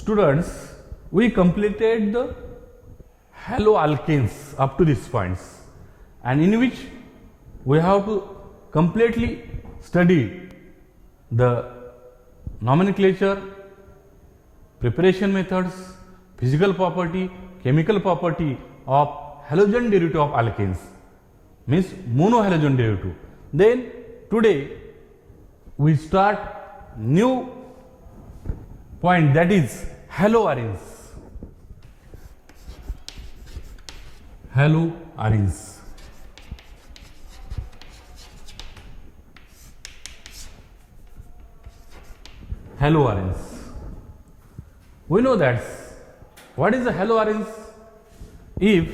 Students, we completed the haloalkanes up to these points, and in which we have to completely study the nomenclature, preparation methods, physical property, chemical property of halogen derivative of alkanes, means monohalogen derivative. Then today we start new point, that is haloarenes. Haloarenes. Haloarenes. We know that what is the haloarenes? If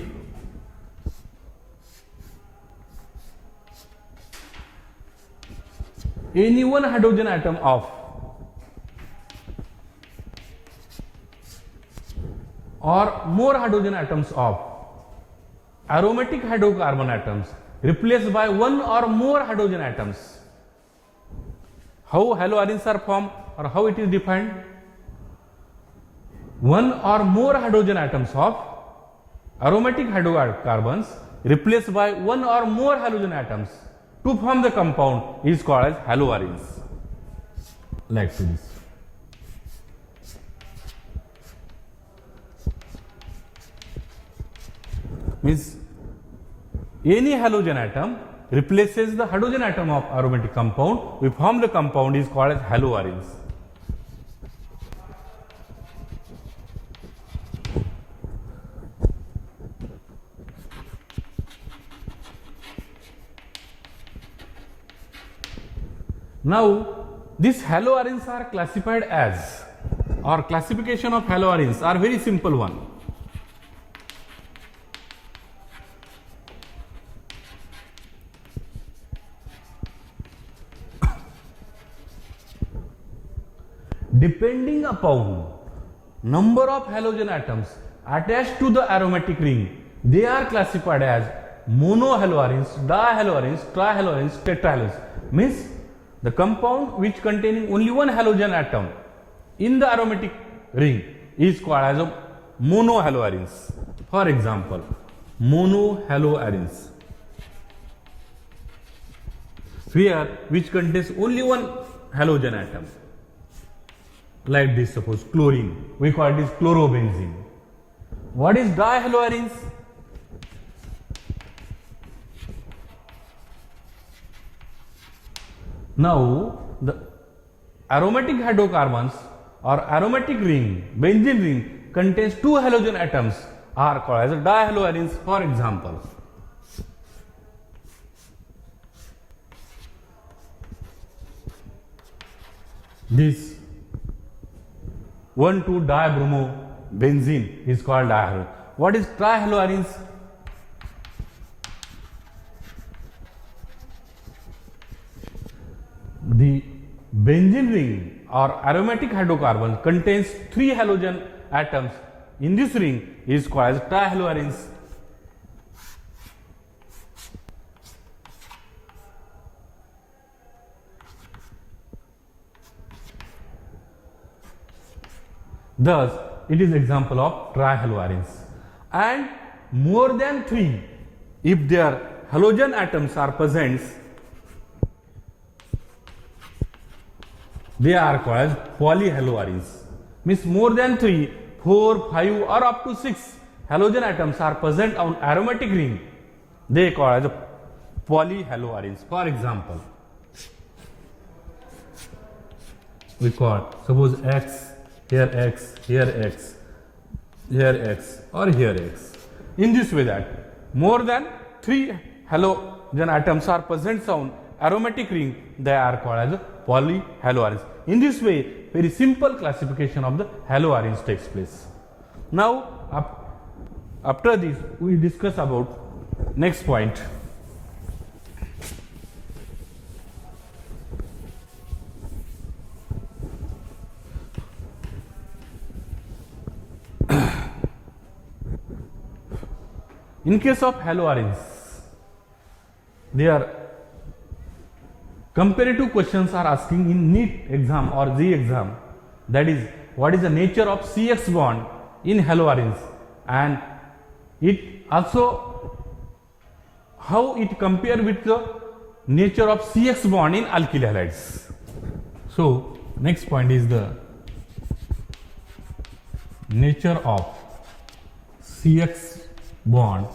any one hydrogen atom of or more hydrogen atoms of aromatic hydrocarbon atoms replaced by one or more hydrogen atoms. How haloarenes are formed or how it is defined? One or more hydrogen atoms of aromatic hydrocarbons replaced by one or more halogen atoms to form the compound is called as haloarenes. Like this. Means any halogen atom replaces the hydrogen atom of aromatic compound, we form the compound is called as haloarenes. Now these haloarenes are classified as, or classification of haloarenes are very simple one. Depending upon number of halogen atoms attached to the aromatic ring, they are classified as monohaloarenes, dihaloarenes, trihaloarenes, tetrahaloarenes. Means the compound which containing only one halogen atom in the aromatic ring is called as a monohaloarenes. For example, monohaloarenes, here which contains only one halogen atom. Like this, suppose chlorine, we call it is chlorobenzene. What is dihaloarenes? Now the aromatic hydrocarbons or aromatic ring, benzene ring contains two halogen atoms are called as dihaloarenes. For example, this 1,2-dibromobenzene is called dihaloarene. What is trihaloarenes? The benzene ring or aromatic hydrocarbon contains three halogen atoms. In this ring is called as trihaloarenes. Thus, it is example of trihaloarenes. And more than three, if their halogen atoms are present, they are called as polyhaloarenes. Means more than 3, 4, 5 or up to 6 halogen atoms are present on aromatic ring, they call as polyhaloarenes. For example, we call suppose X, here X, here X, here X or here X. In this way that more than 3 halogen atoms are present on aromatic ring, they are called as polyhaloarenes. In this way, very simple classification of the haloarenes takes place. Now, after this, we discuss about next point. In case of haloarenes, their comparative questions are asking in NEET exam or JEE exam, that is what is the nature of CX bond in haloarenes, and it also how it compare with the nature of CX bond in alkyl halides. So next point is the nature of CX bond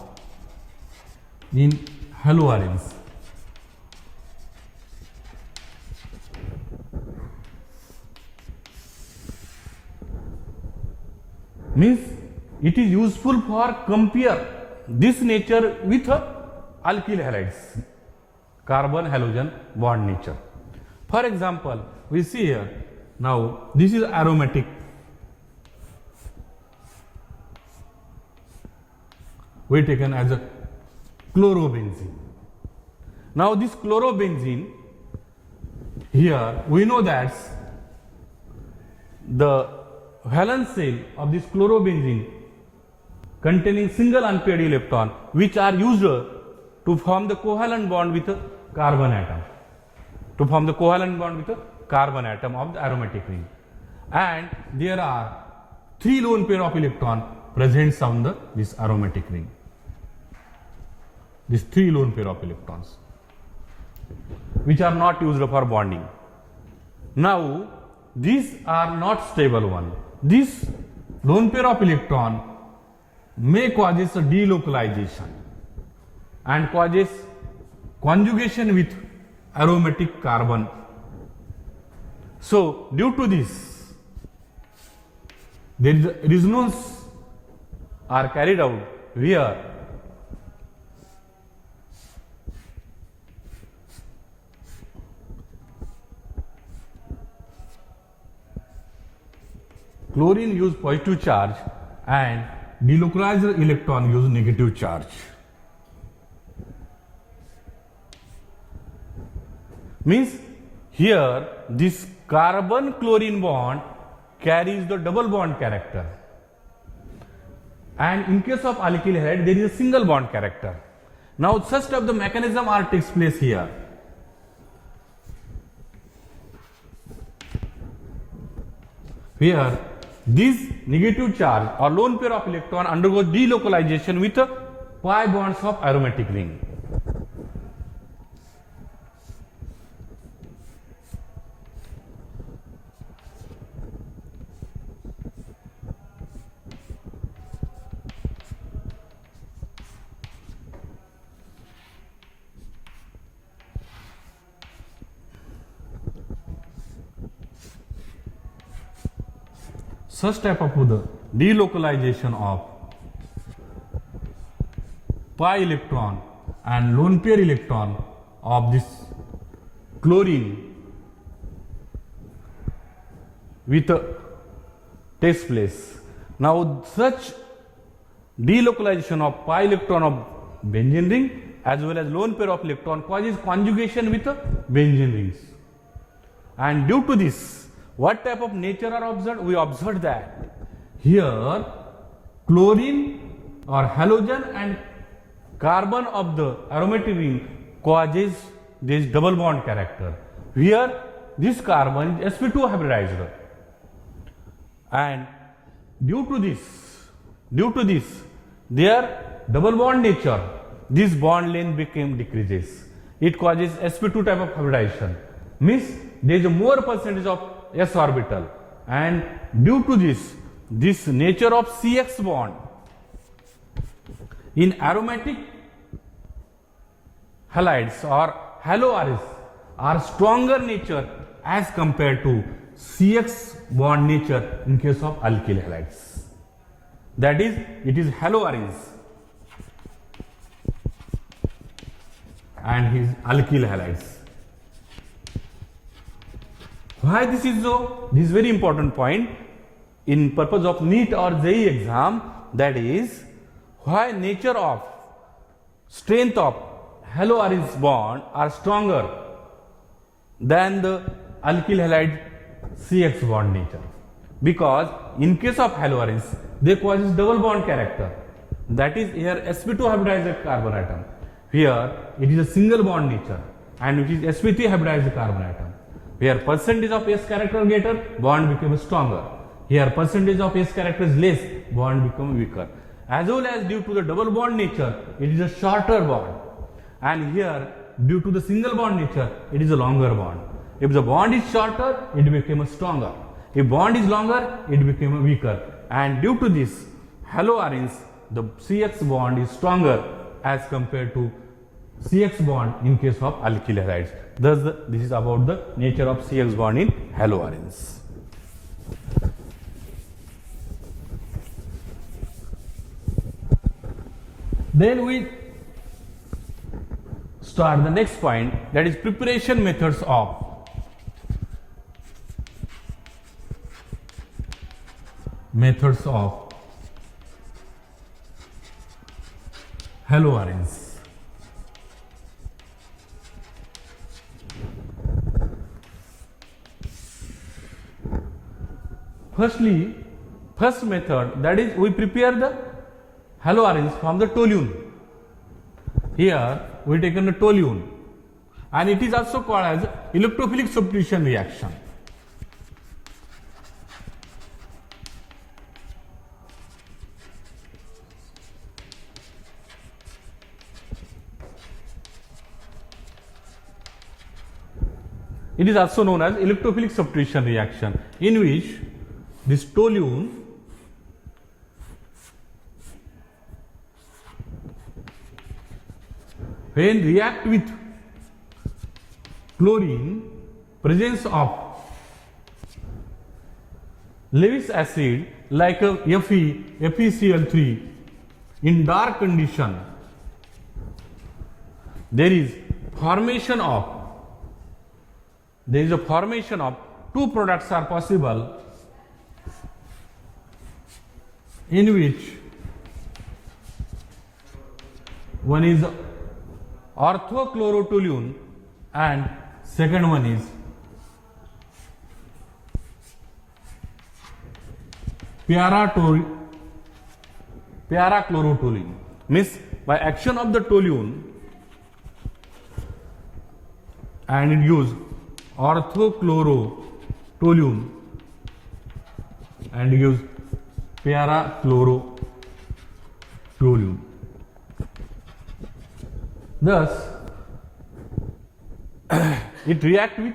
in haloarenes. Means it is useful for compare this nature with alkyl halides, carbon halogen bond nature. For example, we see here now this is aromatic. We taken as a chlorobenzene. Now this chlorobenzene here we know that the valence shell of this chlorobenzene containing single unpaired electron which are used to form the covalent bond with a carbon atom, to form the covalent bond with a carbon atom of the aromatic ring, and there are 3 lone pair of electron present on the this aromatic ring. These 3 lone pair of electrons which are not used for bonding. Now these are not stable one. This lone pair of electron may causes a delocalization and causes conjugation with aromatic carbon. So due to this, there is a resonance are carried out where chlorine use positive charge and delocalized electron use negative charge. Means here this carbon chlorine bond carries the double bond character, and in case of alkyl halide there is a single bond character. Now such type of the mechanism are takes place here. Here this negative charge or lone pair of electron undergoes delocalization with pi bonds of aromatic ring. Such type of the delocalization of pi electron and lone pair electron of this chlorine with takes place. Now such delocalization of pi electron of benzene ring as well as lone pair of electron causes conjugation with benzene rings, and due to this what type of nature are observed? We observed that here chlorine or halogen and carbon of the aromatic ring causes this double bond character. Here this carbon is sp2 hybridized, and due to this their double bond nature, this bond length became decreases. It causes sp2 type of hybridization. Means there is a more percentage of s orbital, and due to this nature of CX bond in aromatic halides or haloarenes are stronger nature as compared to CX bond nature in case of alkyl halides. That is, it is haloarenes and his alkyl halides. Why this is so? This is very important point in purpose of NEET or JEE exam, that is why nature of strength of haloarenes bond are stronger than the alkyl halide CX bond nature, because in case of haloarenes they causes double bond character, that is here sp2 hybridized carbon atom, here it is a single bond nature and which is sp3 hybridized carbon atom. Where percentage of S character greater, bond becomes stronger. Here percentage of S character is less, bond become weaker. As well as due to the double bond nature, it is a shorter bond. And here, due to the single bond nature, it is a longer bond. If the bond is shorter, it becomes stronger. If bond is longer, it becomes weaker. And due to this, haloarenes, the CX bond is stronger as compared to CX bond in case of alkyl halides. Thus, this is about the nature of CX bond in haloarenes. Then we start the next point, that is preparation methods of haloarenes. First method, that is we prepare the haloarenes from the toluene. Here we taken the toluene, and it is also called as electrophilic substitution reaction. It is also known as electrophilic substitution reaction, in which this toluene when react with chlorine, presence of Lewis acid like a Fe, FeCl3 in dark condition, there is a formation of two products are possible, in which one is orthochlorotoluene and second one is parachlorotoluene. Means by action of the toluene, and it gives orthochlorotoluene and it gives parachlorotoluene. Thus, it reacts with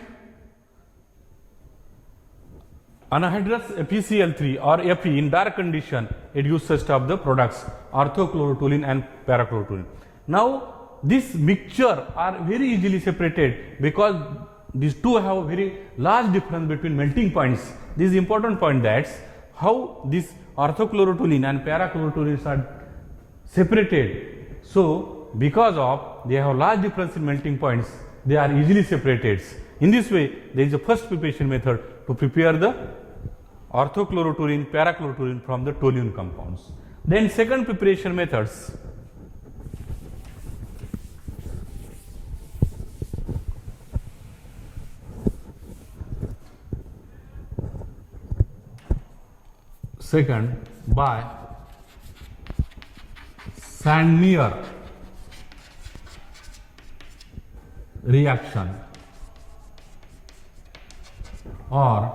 anhydrous FeCl3 or Fe in dark condition. It gives such of the products orthochlorotoluene and parachlorotoluene. Now, this mixture are very easily separated because these two have a very large difference between melting points. This is important point, that's how this orthochlorotoluene and parachlorotoluene are separated. So, because of they have large difference in melting points, they are easily separated. In this way, there is a first preparation method to prepare the orthochlorotoluene, parachlorotoluene from the toluene compounds. Then second preparation methods. Second, by Sandmeyer reaction or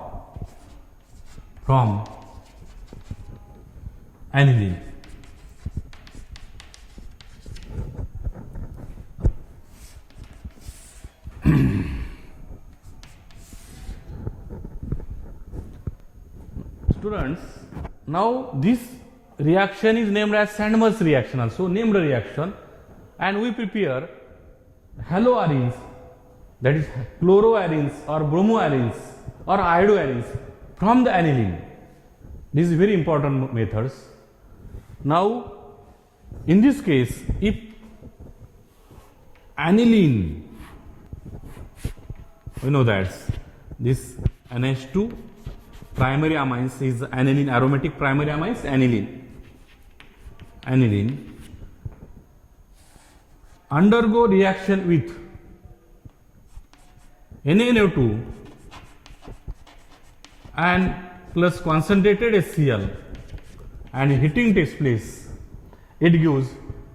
from aniline. Students, now this reaction is named as Sandmeyer's reaction, also named reaction, and we prepare haloarenes, that is chloroarenes or bromoarenes or iodoarenes from the aniline. This is very important methods. Now, in this case, if aniline, we know that this NH2 primary amines is aniline, aromatic primary amines, aniline undergo reaction with NaNO2 and plus concentrated HCl, and heating takes place, it gives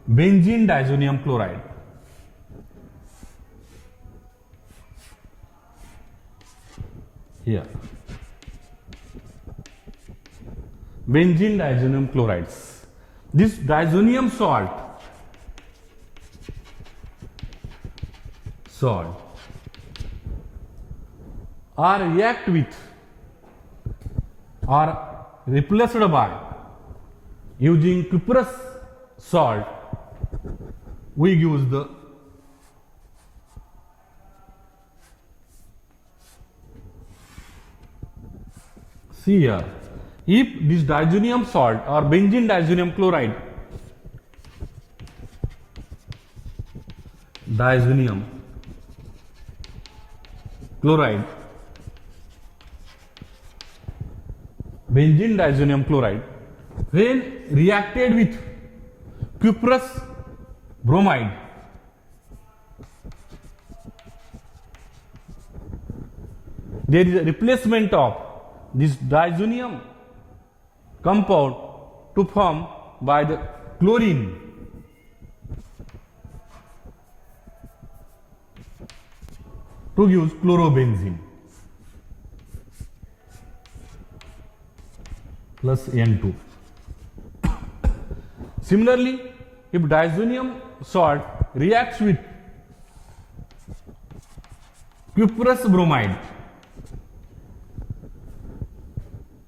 benzene diazonium chloride. Here benzene diazonium chlorides. This diazonium salt are react with or replaced by using cuprous salt, we use the see here. If this diazonium salt or benzene diazonium chloride, diazonium chloride, benzene diazonium chloride, when reacted with cuprous bromide, there is a replacement of this diazonium compound to form by the chlorine to use chlorobenzene plus N2. Similarly, if diazonium salt reacts with cuprous bromide,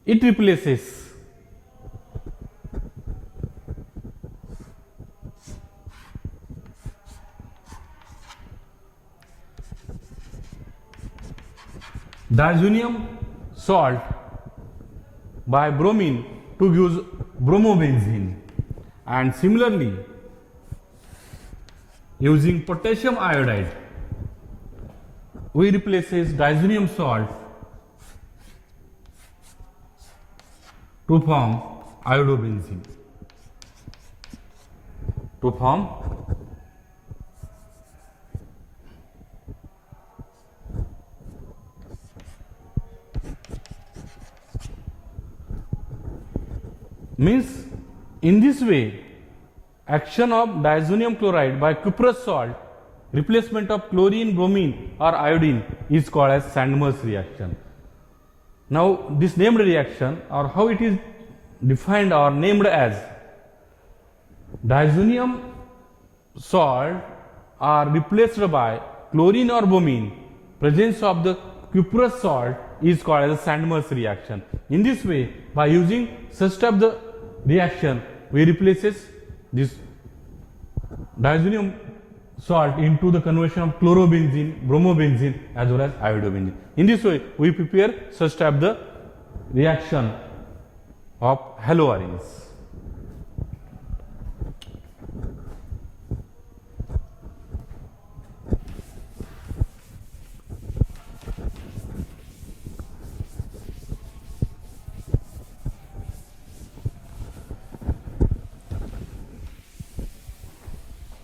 it replaces diazonium salt by bromine to use bromobenzene, and similarly using potassium iodide we replaces diazonium salt to form iodobenzene, to form means in this way action of diazonium chloride by cuprous salt, replacement of chlorine, bromine or iodine is called as Sandmer's reaction. Now this named reaction, or how it is defined or named as, diazonium salt are replaced by chlorine or bromine, presence of the cuprous salt is called as a Sandmer's reaction. In this way, by using such type the reaction, we replaces this diazonium salt into the conversion of chlorobenzene, bromobenzene as well as iodobenzene. In this way, we prepare such type the reaction of haloarenes.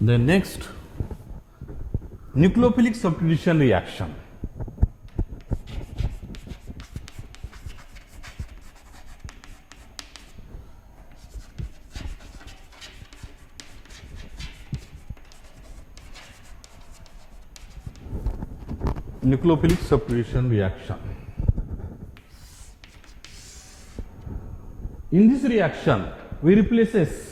The next, nucleophilic substitution reaction. Nucleophilic substitution reaction. In this reaction, we replaces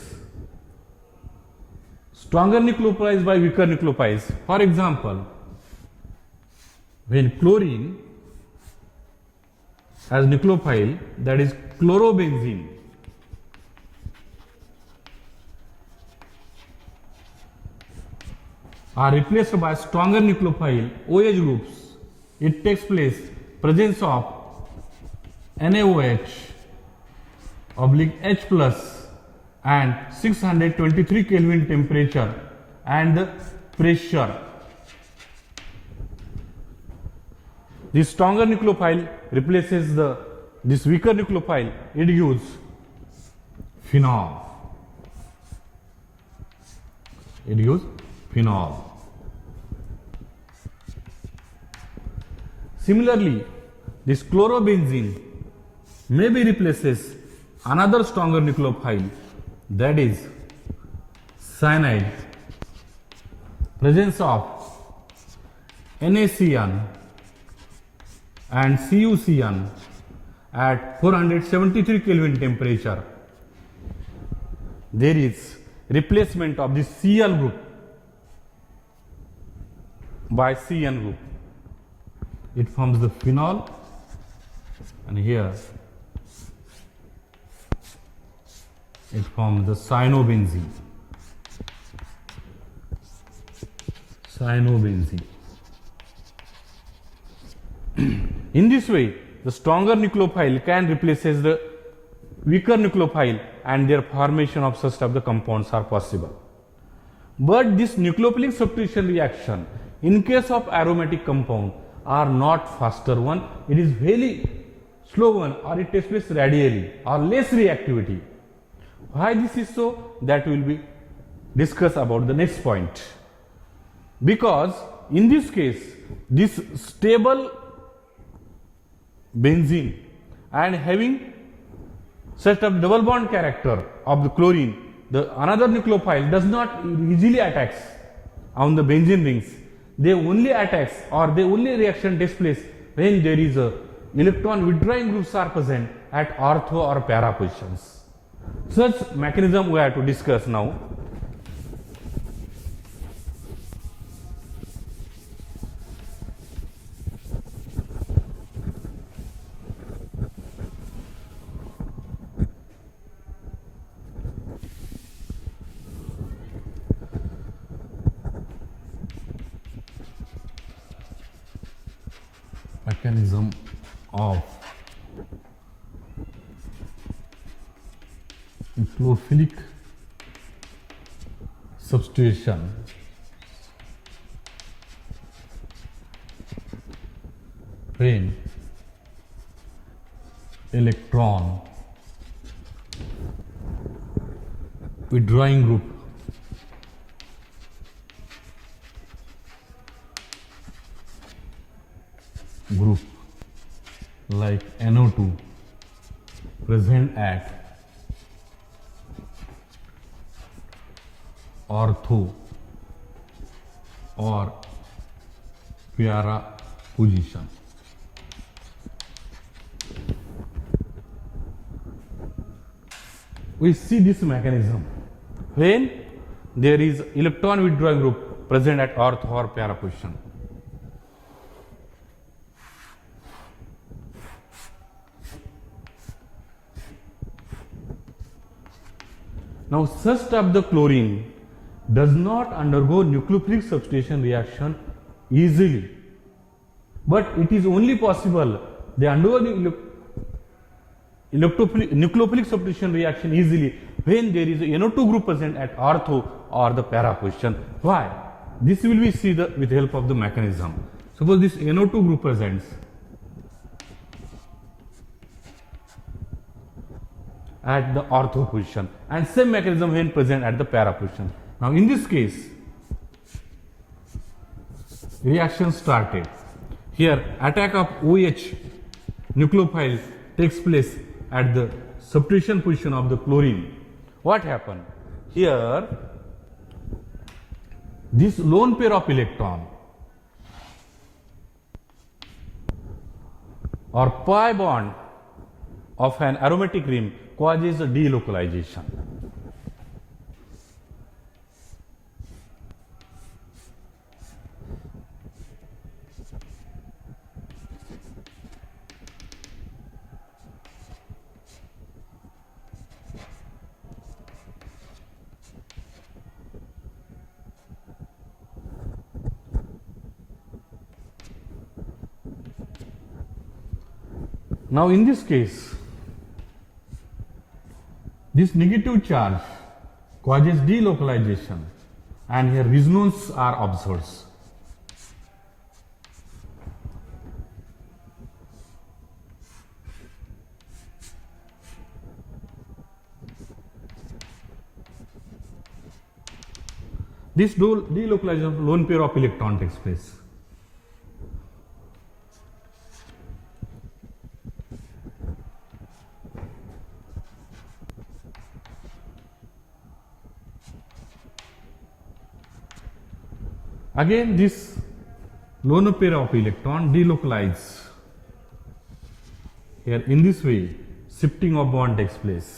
stronger nucleophiles by weaker nucleophiles. For example, when chlorine has nucleophile, that is chlorobenzene, are replaced by stronger nucleophile OH groups, it takes place presence of NaOH oblique H plus and 623 Kelvin temperature and the pressure. This stronger nucleophile replaces this weaker nucleophile, it gives phenol. It gives phenol. Similarly, this chlorobenzene maybe replaces another stronger nucleophile, that is cyanide, presence of NaCN and CuCN at 473 Kelvin temperature, there is replacement of the Cl group by CN group. It forms the phenol, and here it forms the cyanobenzene. In this way, the stronger nucleophile can replaces the weaker nucleophile, and their formation of such type of compounds are possible. But this nucleophilic substitution reaction in case of aromatic compound are not faster one, it is very slow one, or it takes place radially or less reactivity. Why this is so, that will be discussed about the next point. Because in this case, this stable benzene and having such a double bond character of the chlorine, the another nucleophile does not easily attacks on the benzene rings. They only attacks, or the only reaction takes place when there is a electron withdrawing groups are present at ortho or para positions. Such mechanism we have to discuss now. Mechanism of nucleophilic substitution when electron withdrawing group like NO2 present at ortho or para position. We see this mechanism when there is electron withdrawing group present at ortho or para position. Now, such of the chlorine does not undergo nucleophilic substitution reaction easily, but it is only possible they undergo nucleophilic substitution reaction easily when there is a NO2 group present at ortho or the para position. Why? This will be see with the help of the mechanism. Suppose this NO2 group presents at the ortho position, and same mechanism when present at the para position. Now, in this case, reaction started. Here, attack of OH nucleophile takes place at the substitution position of the chlorine. What happened? Here, this lone pair of electron or pi bond of an aromatic ring causes a delocalization. Now, in this case, this negative charge causes delocalization, and here resonance are observed. This delocalization of lone pair of electron takes place. Again, this lone pair of electron delocalize here. In this way, shifting of bond takes place.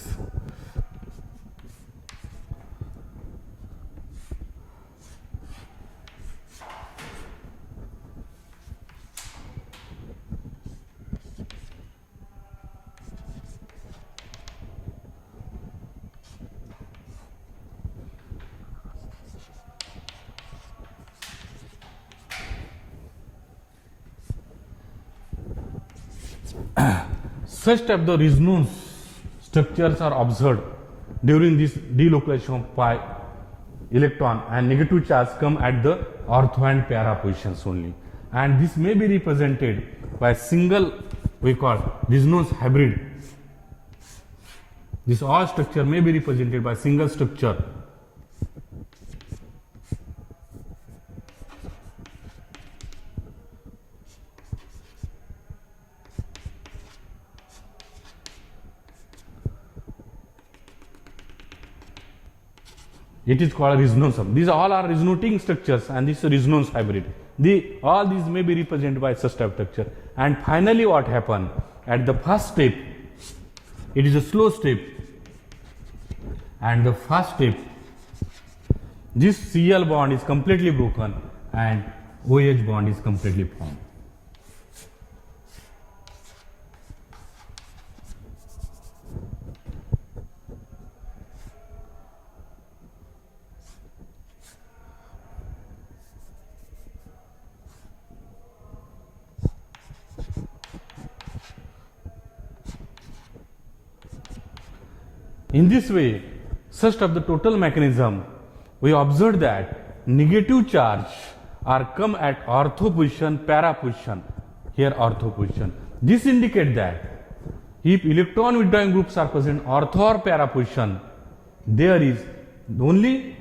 Such type of resonance structures are observed during this delocalization of pi electron, and negative charge come at the ortho and para positions only, and this may be represented by single, we call resonance hybrid. This all structure may be represented by single structure. It is called resonance. These all are resonating structures, and this is resonance hybrid. All these may be represented by such type structure. And finally, what happened at the first step? It is a slow step, and the first step, this Cl bond is completely broken, and OH bond is completely formed. In this way, such of the total mechanism, we observe that negative charge are come at ortho position, para position, here ortho position. This indicates that if electron withdrawing groups are present ortho or para position, there is only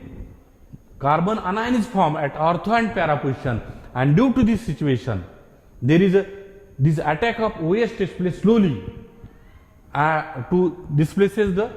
carbon anion is formed at ortho and para position, and due to this situation, there is this attack of OH takes place slowly to displaces the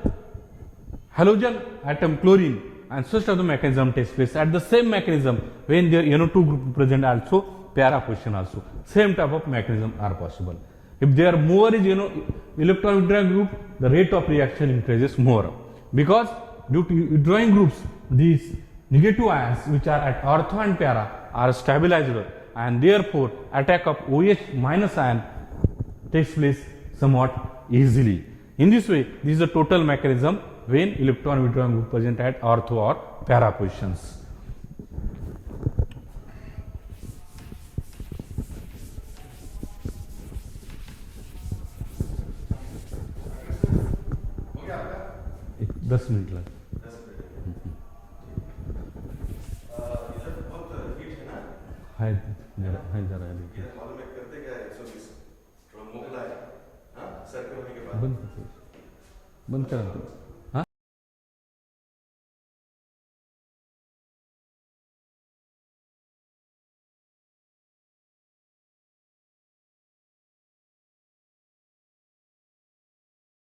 halogen atom chlorine, and such of the mechanism takes place. At the same mechanism, when there NO2 group present also, para position also, same type of mechanism are possible. If there more is electron withdrawing group, the rate of reaction increases more, because due to withdrawing groups, these negative ions which are at ortho and para are stabilized, and therefore attack of OH minus ion takes place somewhat easily. In this way, this is the total mechanism when electron withdrawing group present at ortho or para positions. दस minute लगे। है जरा बंद बंद करा दो।